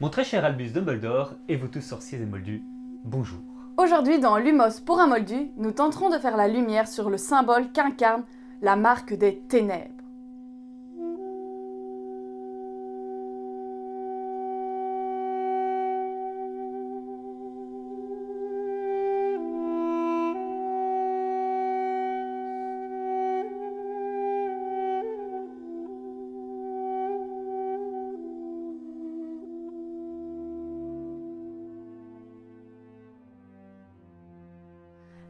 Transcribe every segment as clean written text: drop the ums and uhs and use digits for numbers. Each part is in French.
Mon très cher Albus Dumbledore et vous tous sorciers et moldus, bonjour. Aujourd'hui dans Lumos pour un moldu, nous tenterons de faire la lumière sur le symbole qu'incarne la marque des ténèbres.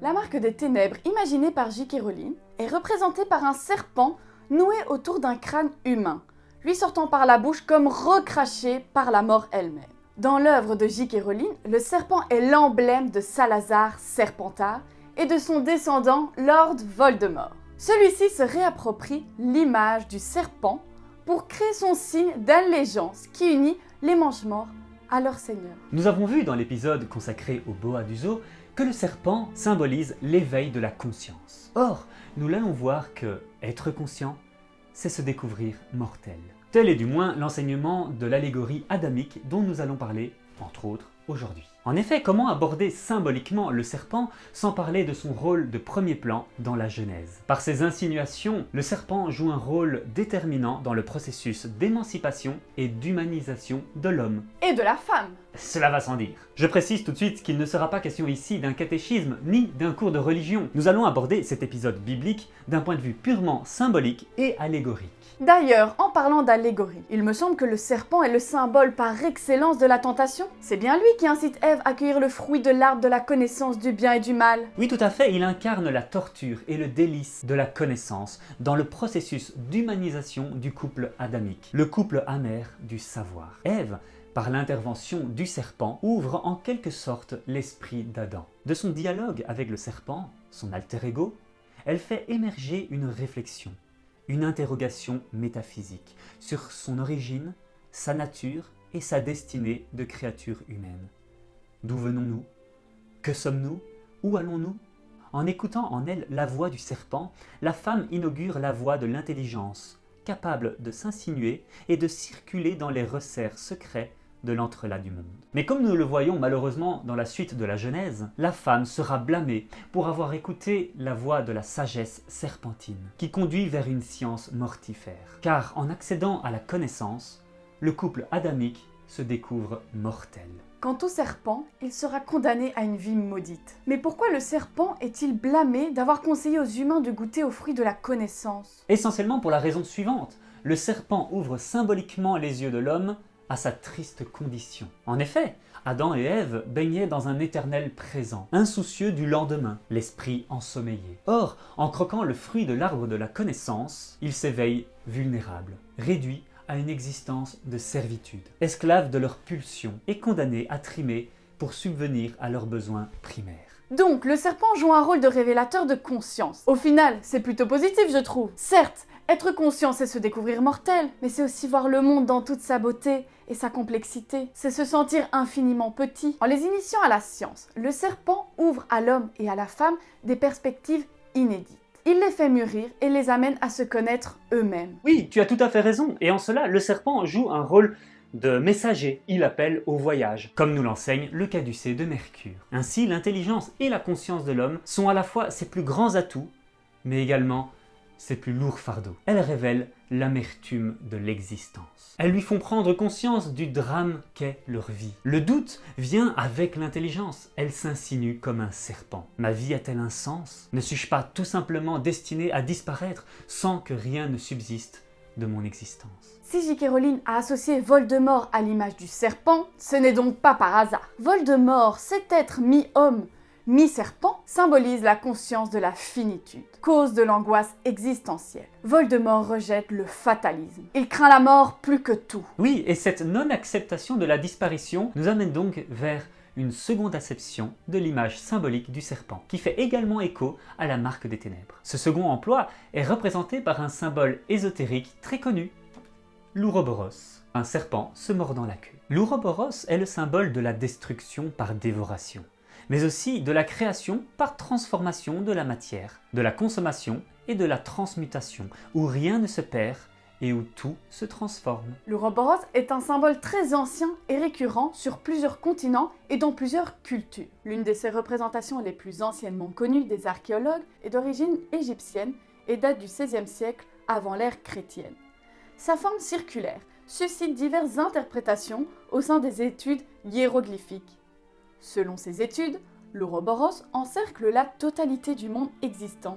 La marque des ténèbres, imaginée par J.K. Rowling, est représentée par un serpent noué autour d'un crâne humain, lui sortant par la bouche comme recraché par la mort elle-même. Dans l'œuvre de J.K. Rowling, le serpent est l'emblème de Salazar Serpentard et de son descendant Lord Voldemort. Celui-ci se réapproprie l'image du serpent pour créer son signe d'allégeance qui unit les Mangemorts à leur seigneur. Nous avons vu dans l'épisode consacré au Boa du Zoo que le serpent symbolise l'éveil de la conscience. Or, nous l'allons voir que être conscient, c'est se découvrir mortel. Tel est du moins l'enseignement de l'allégorie adamique dont nous allons parler, entre autres, aujourd'hui. En effet, comment aborder symboliquement le serpent sans parler de son rôle de premier plan dans la Genèse? Par ses insinuations, le serpent joue un rôle déterminant dans le processus d'émancipation et d'humanisation de l'homme. Et de la femme. Cela va sans dire. Je précise tout de suite qu'il ne sera pas question ici d'un catéchisme ni d'un cours de religion. Nous allons aborder cet épisode biblique d'un point de vue purement symbolique et allégorique. D'ailleurs, en parlant d'allégorie, il me semble que le serpent est le symbole par excellence de la tentation. C'est bien lui qui incite Ève à cueillir le fruit de l'arbre de la connaissance du bien et du mal. Oui, tout à fait, il incarne la torture et le délice de la connaissance dans le processus d'humanisation du couple adamique, le couple amer du savoir. Ève, par l'intervention du serpent, ouvre en quelque sorte l'esprit d'Adam. De son dialogue avec le serpent, son alter ego, elle fait émerger une réflexion, une interrogation métaphysique sur son origine, sa nature et sa destinée de créature humaine. D'où venons-nous? Que sommes-nous? Où allons-nous? En écoutant en elle la voix du serpent, la femme inaugure la voie de l'intelligence, capable de s'insinuer et de circuler dans les resserres secrets de l'entrelac du monde. Mais comme nous le voyons malheureusement dans la suite de la Genèse, la femme sera blâmée pour avoir écouté la voix de la sagesse serpentine, qui conduit vers une science mortifère. Car en accédant à la connaissance, le couple adamique se découvre mortel. Quant au serpent, il sera condamné à une vie maudite. Mais pourquoi le serpent est-il blâmé d'avoir conseillé aux humains de goûter aux fruits de la connaissance? Essentiellement pour la raison suivante, le serpent ouvre symboliquement les yeux de l'homme à sa triste condition. En effet, Adam et Ève baignaient dans un éternel présent, insoucieux du lendemain, l'esprit ensommeillé. Or, en croquant le fruit de l'arbre de la connaissance, ils s'éveillent vulnérables, réduits à une existence de servitude, esclaves de leurs pulsions et condamnés à trimer pour subvenir à leurs besoins primaires. Donc, le serpent joue un rôle de révélateur de conscience. Au final, c'est plutôt positif, je trouve. Certes, être conscient, c'est se découvrir mortel, mais c'est aussi voir le monde dans toute sa beauté et sa complexité. C'est se sentir infiniment petit. En les initiant à la science, le serpent ouvre à l'homme et à la femme des perspectives inédites. Il les fait mûrir et les amène à se connaître eux-mêmes. Oui, tu as tout à fait raison, et en cela, le serpent joue un rôle de messager. Il appelle au voyage, comme nous l'enseigne le caducée de Mercure. Ainsi, l'intelligence et la conscience de l'homme sont à la fois ses plus grands atouts, mais également ses plus lourds fardeaux. Elles révèlent l'amertume de l'existence. Elles lui font prendre conscience du drame qu'est leur vie. Le doute vient avec l'intelligence. Elle s'insinue comme un serpent. Ma vie a-t-elle un sens? Ne suis-je pas tout simplement destiné à disparaître sans que rien ne subsiste de mon existence? Si J.K. Rowling a associé Voldemort à l'image du serpent, ce n'est donc pas par hasard. Voldemort, cet être mi-homme, mi-serpent, symbolise la conscience de la finitude, cause de l'angoisse existentielle. Voldemort rejette le fatalisme. Il craint la mort plus que tout. Oui, et cette non-acceptation de la disparition nous amène donc vers une seconde acception de l'image symbolique du serpent, qui fait également écho à la marque des ténèbres. Ce second emploi est représenté par un symbole ésotérique très connu, l'Ouroboros, un serpent se mordant la queue. L'Ouroboros est le symbole de la destruction par dévoration, mais aussi de la création par transformation de la matière, de la consommation et de la transmutation, où rien ne se perd et où tout se transforme. L'Ouroboros est un symbole très ancien et récurrent sur plusieurs continents et dans plusieurs cultures. L'une de ses représentations les plus anciennement connues des archéologues est d'origine égyptienne et date du XVIe siècle avant l'ère chrétienne. Sa forme circulaire suscite diverses interprétations au sein des études hiéroglyphiques. Selon ces études, l'Ouroboros encercle la totalité du monde existant.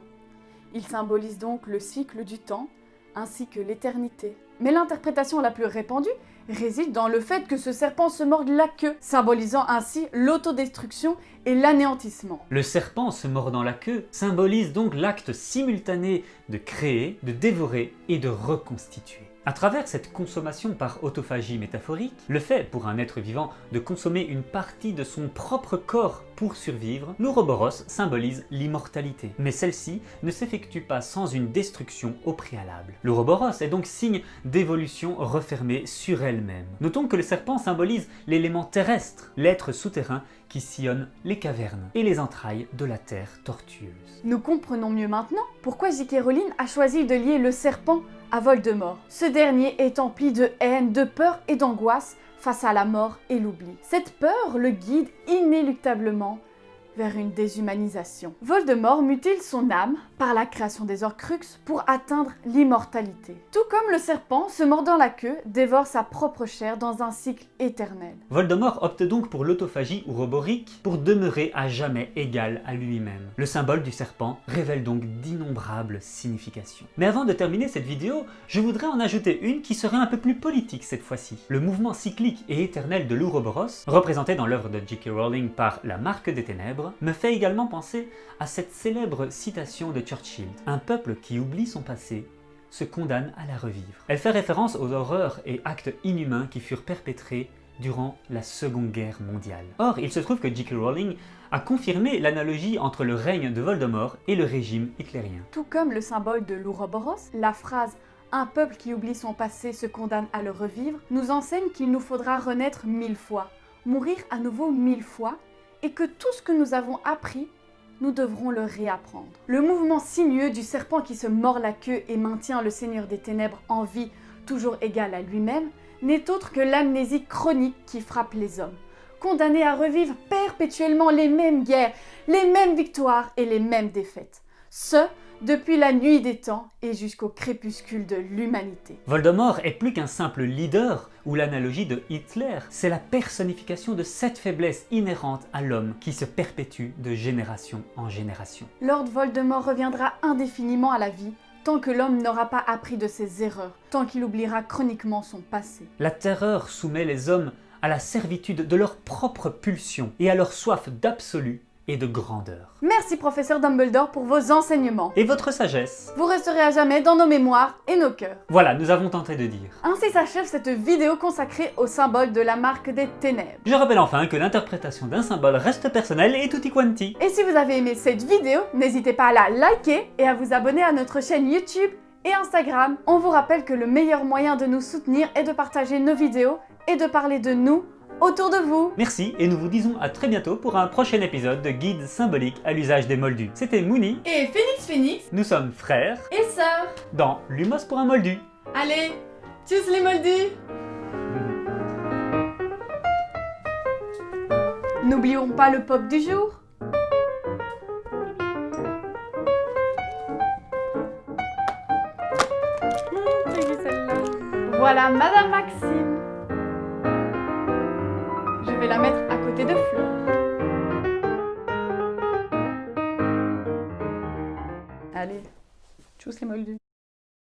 Il symbolise donc le cycle du temps, ainsi que l'éternité. Mais l'interprétation la plus répandue réside dans le fait que ce serpent se morde la queue, symbolisant ainsi l'autodestruction et l'anéantissement. Le serpent se mordant la queue symbolise donc l'acte simultané de créer, de dévorer et de reconstituer. À travers cette consommation par autophagie métaphorique, le fait pour un être vivant de consommer une partie de son propre corps pour survivre, l'Ouroboros symbolise l'immortalité. Mais celle-ci ne s'effectue pas sans une destruction au préalable. L'Ouroboros est donc signe d'évolution refermée sur elle-même. Notons que le serpent symbolise l'élément terrestre, l'être souterrain qui sillonne les cavernes et les entrailles de la terre tortueuse. Nous comprenons mieux maintenant pourquoi J.K. Rowling a choisi de lier le serpent à Voldemort. Ce dernier est empli de haine, de peur et d'angoisse face à la mort et l'oubli. Cette peur le guide inéluctablement vers une déshumanisation. Voldemort mutile son âme par la création des Horcruxes pour atteindre l'immortalité. Tout comme le serpent, se mordant la queue, dévore sa propre chair dans un cycle éternel. Voldemort opte donc pour l'autophagie ouroborique pour demeurer à jamais égal à lui-même. Le symbole du serpent révèle donc d'innombrables significations. Mais avant de terminer cette vidéo, je voudrais en ajouter une qui serait un peu plus politique cette fois-ci. Le mouvement cyclique et éternel de l'Ouroboros, représenté dans l'œuvre de J.K. Rowling par La Marque des Ténèbres, me fait également penser à cette célèbre citation de Churchill. Un peuple qui oublie son passé se condamne à la revivre. Elle fait référence aux horreurs et actes inhumains qui furent perpétrés durant la Seconde Guerre mondiale. Or, il se trouve que J.K. Rowling a confirmé l'analogie entre le règne de Voldemort et le régime hitlérien. Tout comme le symbole de l'Ouroboros, la phrase « Un peuple qui oublie son passé se condamne à le revivre » nous enseigne qu'il nous faudra renaître 1000 fois, mourir à nouveau 1000 fois, et que tout ce que nous avons appris, nous devrons le réapprendre. Le mouvement sinueux du serpent qui se mord la queue et maintient le Seigneur des Ténèbres en vie, toujours égal à lui-même, n'est autre que l'amnésie chronique qui frappe les hommes, condamnés à revivre perpétuellement les mêmes guerres, les mêmes victoires et les mêmes défaites. Ce, depuis la nuit des temps et jusqu'au crépuscule de l'humanité. Voldemort est plus qu'un simple leader, ou l'analogie de Hitler, c'est la personnification de cette faiblesse inhérente à l'homme qui se perpétue de génération en génération. Lord Voldemort reviendra indéfiniment à la vie, tant que l'homme n'aura pas appris de ses erreurs, tant qu'il oubliera chroniquement son passé. La terreur soumet les hommes à la servitude de leurs propres pulsions et à leur soif d'absolu et de grandeur. Merci professeur Dumbledore pour vos enseignements. Et votre sagesse. Vous resterez à jamais dans nos mémoires et nos cœurs. Voilà, nous avons tenté de dire. Ainsi s'achève cette vidéo consacrée au symbole de la Marque des Ténèbres. Je rappelle enfin que l'interprétation d'un symbole reste personnelle et tutti quanti. Et si vous avez aimé cette vidéo, n'hésitez pas à la liker et à vous abonner à notre chaîne YouTube et Instagram. On vous rappelle que le meilleur moyen de nous soutenir est de partager nos vidéos et de parler de nous autour de vous. Merci et nous vous disons à très bientôt pour un prochain épisode de Guide symbolique à l'usage des moldus. C'était Mouni Et Phoenix. Nous sommes frères Et sœurs. dans Lumos pour un moldu. Allez, tchuss les moldus. N'oublions pas le pop du jour. J'ai vu celle-là. Voilà Madame Maxime. Je vais la mettre à côté de Fleur. Allez, tchuss les moldus.